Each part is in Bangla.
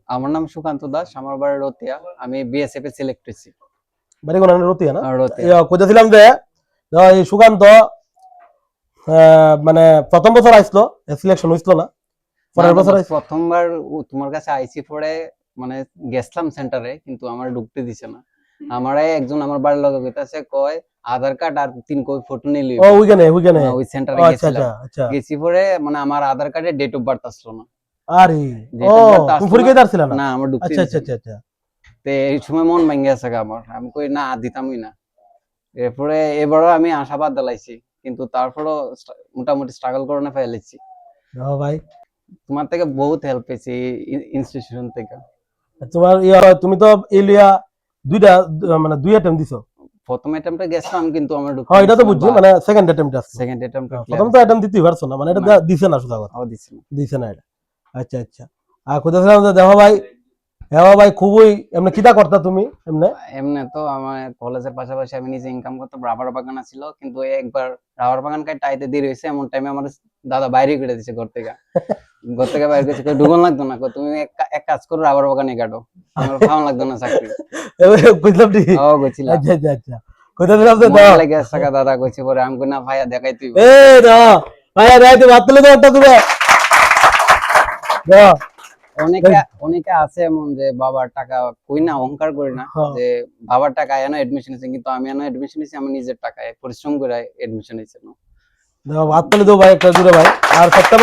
আমার নাম সুকান্ত দাস, আমার বাড়ি রতিয়া। আমি বিএসএফ এ সিলেক্ট হয়েছি। বাড়ি কোন রতিয়া না? রতিয়া। কইতেছিলাম যে এই সুকান্ত মানে প্রথম বছর আইছিল, সিলেকশন হইছিল না? পরের বছর আইছিল। প্রথমবার তোমার কাছে আইসি পরে মানে গেছলাম সেন্টারে, কিন্তু আমার ঢুকতে দিছে না। আমারে একজন আমার বাড়ির লোক কইতাছে, কয় আধার কার্ড আর 3 কপি ফটো নিলি। ও ওইখানে ওই সেন্টারে আচ্ছা গেছিলাম। আচ্ছা আচ্ছা। গেছি পরে মানে আমার আধার কার্ডে ডেট অফ বার্থ আসলো না। আরে ও তুমি পরীক্ষা দিছিল না? না, আমার ঢুকতে আচ্ছা দিছে আচ্ছা আচ্ছা। তে এই সময় মন ভেঙে গেছে আমার। আমি কই না, দিতামই না। এরপরে এবারও আমি আশাবাদ দিলাইছি, কিন্তু তারপরও মোটামুটি স্ট্রাগল করে না ফেলেছি। ভাই তোমার থেকে বহুত হেল্প পেয়েছি ইনস্টিটিউশন থেকে। তোমার তুমি তো এলিয়া দুইটা মানে দুই অ্যাটেম্প দিছো। প্রথম অ্যাটেম্পটে গেছিলাম, কিন্তু আমার ঢুকতে হ্যাঁ, এটা তো বুঝছি, মানে সেকেন্ড অ্যাটেম্পট আছে। সেকেন্ড অ্যাটেম্পটে প্রথম তো অ্যাটেম্প দিতেই পারছো না, মানে এটা দিছে না সুদা কথা। দিছি না। দিছে না এটা। আচ্ছা আচ্ছা। আর কোথাছিলাম যে দেখো ভাই, হ্যাঁ ভাই খুবই এমনি কিতা করতা তুমি এমনি? এমনি তো আমার কলেজের পাশাপাশি আমি নিজে ইনকাম করতাম। রাবার বাগান ছিল, কিন্তু একবার রাবার বাগান কাটতে আইতে দেরি হয়েছে, এমন টাইমে আমার দাদা বাইরে করে দিছে ঘর থেকে। ঘর থেকে বাইরে গেছে, ঢুকন লাগতো না, তুমি এক কাজ করো, রাবার বাগানে কাটো। আমার ভালো লাগতো না চাকরি। বুঝলাম ঠিক। ও গেছিলাম। আচ্ছা আচ্ছা আচ্ছা। কোথাছিলাম যে মজা লাগে টাকা দাদা কইছে পরে, আমি কই না ভাইয়া দেখাই তুই। এই না ভাইয়া রাইতে ভাত তুলে দাও একটা তুমি। দাও। অনেকে আছে এমন যে বাবার টাকা কই না অহংকার করি না, যে বাবার টাকা এনে এডমিশন নিছে, কিন্তু আমি এনে এডমিশন নিছি আমি নিজের টাকায় পরিশ্রম করে এডমিশন নিছি। দেখো ভাত তুলে দাও ভাই একটা জুড়ে ভাই। আর সবচেয়ে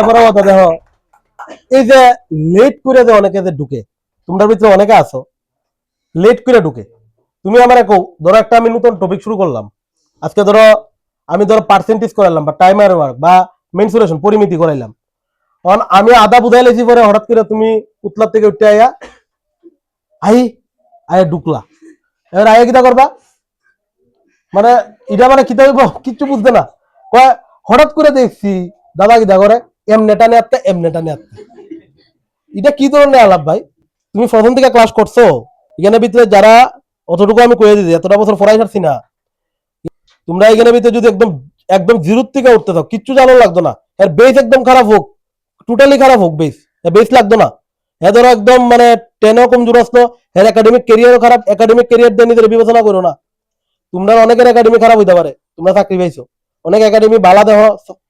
বড় কথা দেখো, এই যে লেট করে যে অনেকে যে ঢুকে, তোমরা ভিতরে অনেকে আছো লেট করে ঢুকে। তুমি আমার ধরো একটা আমি নতুন টপিক শুরু করলাম আজকে, ধরো আমি পার্সেন্টেজ করাইলাম বা টাইমার ওয়ার্ক বা মেনসুরেশন পরিমিতি করাইলাম, আমি আদা বুঝাই লেছি পরে হঠাৎ করে তুমি উতলার থেকে উঠতে আয়া আয়া ঢুকলা। এবার আয়া কিতা করবা, মানে এটা মানে কিতা হইব কিচ্ছু বুঝতে না। হঠাৎ করে দেখছি দাদা কিতা করে এমনেটা নিয়ে আসতে এটা কি ধরনের আলাপ ভাই? তুমি প্রথম থেকে ক্লাস করছো এখানে ভিতরে যারা, অতটুকু আমি কয়ে দিচ্ছি এতটা বছর পড়াই ছাড়ছি না, তোমরা এখানে ভিতরে যদি একদম একদম জিরোর থেকে উঠতে থাও কিচ্ছু জানো লাগতো না। এর বেস একদম খারাপ হোক, টোটালি খারাপ হোক, বেস লাগতো না। হ্যাঁ ধরো একদম মানে 10ও কমজোর আসতো, এর একাডেমিক ক্যারিয়ারও খারাপ, একাডেমিক ক্যারিয়ার দিয়ে নিজের বিবেচনা করো না। তোমরা অনেকের একাডেমি খারাপ হইতে পারে, তোমরা চাকরি পাইছো, অনেক একাডেমি বালা দেহ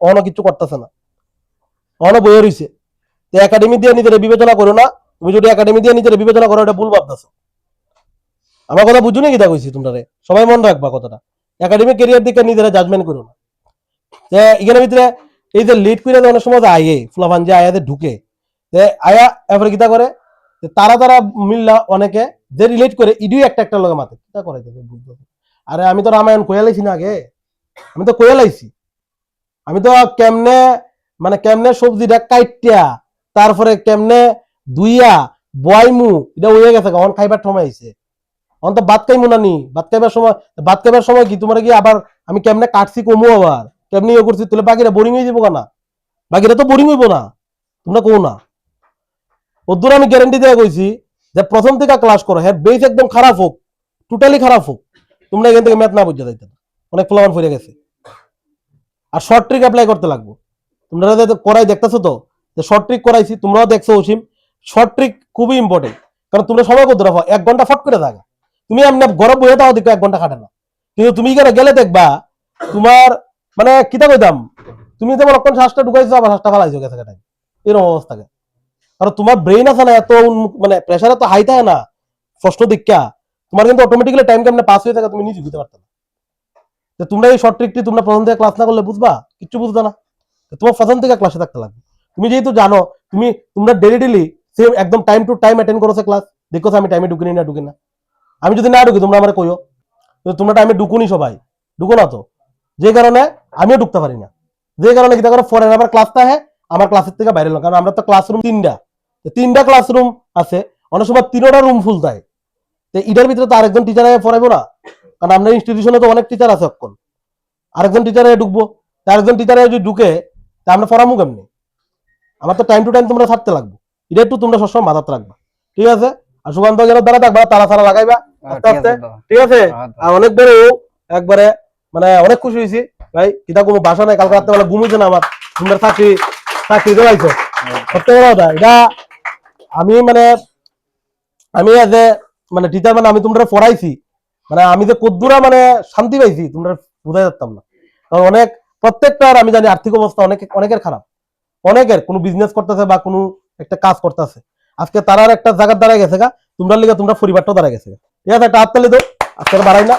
অহনো কিছু করতেছে না, অহনো বইয়ে রয়েছে। তো একাডেমি দিয়ে নিজের বিবেচনা করো না। তুমি যদি একাডেমি দিয়ে নিজের বিবেচনা করো এটা ভুল ভাবতেছো। আমার কথা বুঝছো নাকি? তা কইছি তোমরা সবাই মনে রাখবা কথাটা, একাডেমিক ক্যারিয়ার দিকে নিজেরা জাজমেন্ট করো না। এখানে ভিতরে এই যে লেট করে অনেক সময় আয়ে ফুলাফান যে আয়াতে ঢুকে আয়া এরপরে কিতা করে তারা মিললা অনেকে যে রিলেট করে ইডিও একটা লগে মাতে কিতা করে বুঝতে। আরে আমি তো রামায়ণ কইয়া লাইছি না আগে, আমি তো কইয়া লাইছি। আমি তো কেমনে সবজিটা কাইটিয়া তারপরে কেমনে দুইয়া বয়মু এটা হয়ে গেছে, কখন খাইবার সময় আইছে। অন্ত ভাত খাইমু না নি, ভাত খাইবার সময় কি তোমার কি আবার আমি কেমনে কাটছি কমু, আবার কেমনি ইয়ে করছি, তাহলে বাকিরা বোরিং হয়ে যাবো না? বাকিরা তো বোরিং হইব না, তোমরা কো না। ওদের আমি গ্যারান্টি দিয়ে কইছি যে প্রথম থেকে ক্লাস করো, হ্যাঁ বেস একদম খারাপ হোক, টোটালি খারাপ হোক, তোমরা এখান থেকে ম্যাথ না বুঝতে যাইতে না। অনেক ফলাফল ফিরে গেছে। আর শর্ট ট্রিক অ্যাপ্লাই করতে লাগবো। তোমরা করাই দেখতেছো তো যে শর্ট ট্রিক করাইছি, তোমরাও দেখছো অসীম। শর্ট ট্রিক খুবই ইম্পর্টেন্ট, কারণ তোমরা সময় করতে রাখো 1 ঘন্টা ফট করে থাকা। তুমি এমনি গরম বইয়ে তাও দেখো 1 ঘন্টা খাটে না, কিন্তু তুমি এখানে গেলে দেখবা তোমার মানে কিতা কইতাম, তুমি যেমন অক্ষণ শ্বাসটা ঢুকাইছো আবার শ্বাসটা ফালাইছো গেছে টাইম, এরকম অবস্থাকে। কারণ তোমার ব্রেইন আছে না এত মানে প্রেশার তো হাই থাকে না প্রশ্ন দীক্ষা, তোমার কিন্তু অটোমেটিক্যালি টাইম কেমনে পাস হয়ে থাকে তুমি নিজে বুঝতে পারতো না। তোমরা এই শর্ট ট্রিকটি তোমরা প্রথম থেকে ক্লাস না করলে বুঝবা, কিচ্ছু বুঝবে না। তোমার প্রথম থেকে ক্লাসে থাকতে লাগবে। তুমি যেহেতু জানো, তোমরা ডেলি সেম একদম টাইম টু টাইম অ্যাটেন্ড করছো ক্লাস, দেখো আমি টাইমে ঢুকিনি না ঢুকি না। আমি যদি না ঢুকি তোমরা আমার কইও, তোমরা টাইমে ঢুকুনি, সবাই ঢুকো না তো, যে কারণে আমিও ঢুকতে পারি না। যে কারণে কি করে ফরেন আবার ক্লাসটা হ্যাঁ আমার ক্লাসের থেকে বাইরে, কারণ আমরা তো ক্লাসরুম তিনটা ক্লাসরুম আছে, অনেক সময় 3টা রুম ফুল থাকে। এটার ভিতরে তো আরেকজন টিচার পড়াইবো না, কারণ আমরা ইনস্টিটিউশনে তো অনেক টিচার আছে, অক্ষণ আরেকজন টিচারে ঢুকবো, আরেকজন টিচারে যদি ঢুকে তা আমরা পড়ামু কেমনি? আমার তো টাইম টু টাইম তোমরা থাকতে লাগবে, এটা একটু তোমরা সবসময় মাথাতে রাখবা, ঠিক আছে? আর সুকান্ত গেলের দ্বারা থাকবা, তারা লাগাইবা আস্তে আস্তে, ঠিক আছে? আর অনেক বড় একবারে মানে অনেক খুশি হয়েছি ভাই, কিতা কোনো বাসা নাই, কালকে রাত্রে বেলা ঘুমিয়েছে না আমার, তোমরা চাকরি চাকরি দেওয়াইছো, সত্যি বড় কথা এটা আমি মানে আমি এজ এ মানে টিচার মানে আমি তোমরা পড়াইছি, মানে আমি যে কদ্দুরা মানে শান্তি পাইছি তোমরা বুঝাই যাচ্তাম না। কারণ অনেক প্রত্যেকটার আমি জানি আর্থিক অবস্থা অনেকের খারাপ, অনেকের কোনো বিজনেস করতেছে বা কোনো একটা কাজ করতেছে, আজকে তারার একটা জায়গার দাঁড়ায় গেছে গা, তোমরা লিগে তোমরা পরিবারটাও দাঁড়ায় গেছে গা। ঠিক আছে, একটা হাততালি দাও, আজকে আর বাড়াই না।